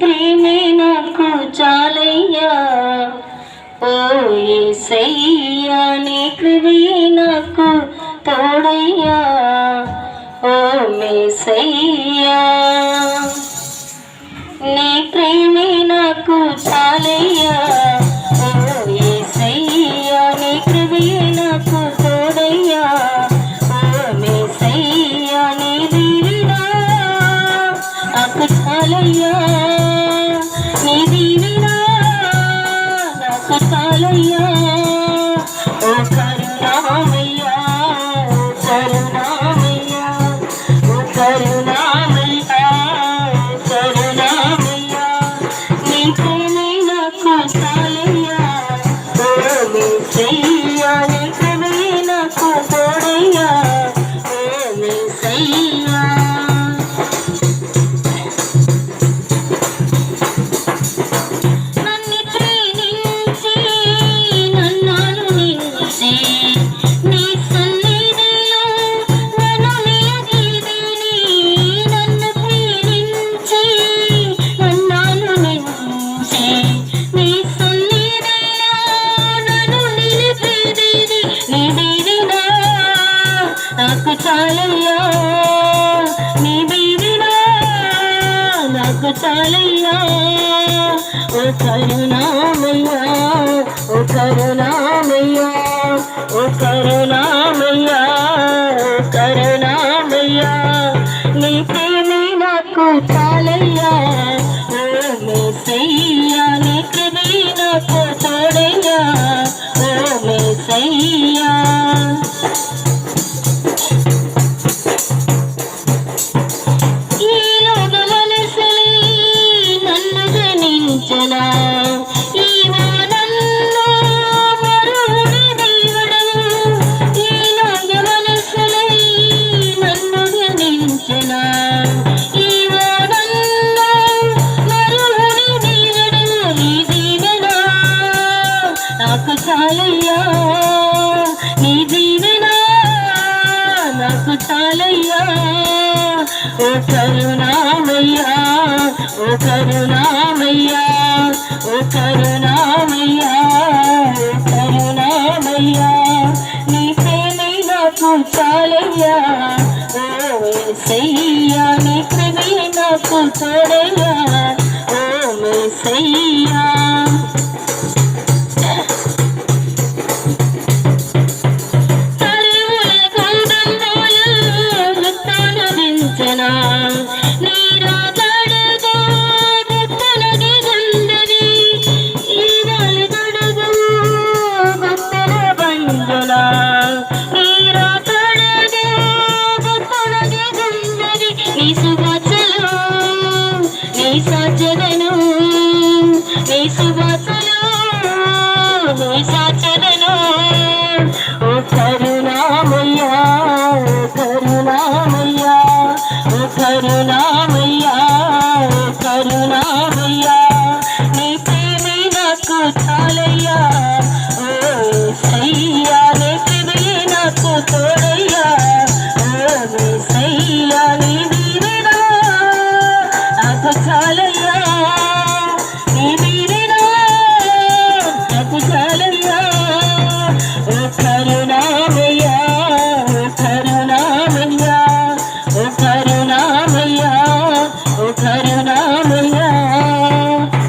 ప్రేమే నాకు చాలయ్యా ఓ యేసయ్యా నీ కృపే నాకు తోడయ్యా ఓ యేసయ్యా నీ ప్రేమే నాకు చాలయ్యా ఓ యేసయ్యా నీ కృపే నాకు తోడయ్యా ఓ యేసయ్యా నీ దీవెన నాకు చాలయ్యా నీ దీవెన నాకు చాలయ్యా ఓ కరుణామయ్యా ఓ కరుణామయ్యా ఓ కరుణామయ్యా ఓ కరుణామయ్యా నీ ప్రేమే నాకు చాలయ్యా ఓ యేసయ్యా నీ కృపే నాకు తోడయ్యా ఓ యేసయ్యా నాకు చాలయ్యా నీ దీవెన నాకు చాలయ్యా ఓ కరుణామయ్యా ఓ కరుణామయ్యా ఓ కరుణామయ్యా ఓ కరుణామయ్యా నీ ప్రేమే నాకు చాలయ్యా ఓ యేసయ్యా నీ కృపే నాకు తోడయ్యా ఓ యేసయ్యా నాకు చాలయ్యా నీ దీవెన నాకు చాలయ్యా ఓ కరుణామయ్యా ఓ కరుణామయ్యా ఓ కరుణామయ్యా ఓ కరుణామయ్యా నీ ప్రేమే నాకు చాలయ్యా ఓ యేసయ్యా నీ కృపే నాకు తోడయ్యా ఓ యేసయ్యా ఓ కరుణామయ్యా ఓ కరుణామయ్యా ఓ కరుణామయ్యా ఓ కరుణామయ్యా నీ ప్రేమే నాకు చాలయ్యా ఓ యేసయ్యా నీ కృపే నాకు తోడయ్యా ఓ యేసయ్యా నీ దీవెన నాకు చాలయ్యా నీ దీవెన నాకు చాలయ్యా ఓ కరుణామయ్యా ఓ కరుణామయ్యా ఓ కరుణామయ్యా ఓ కరుణామయ్యా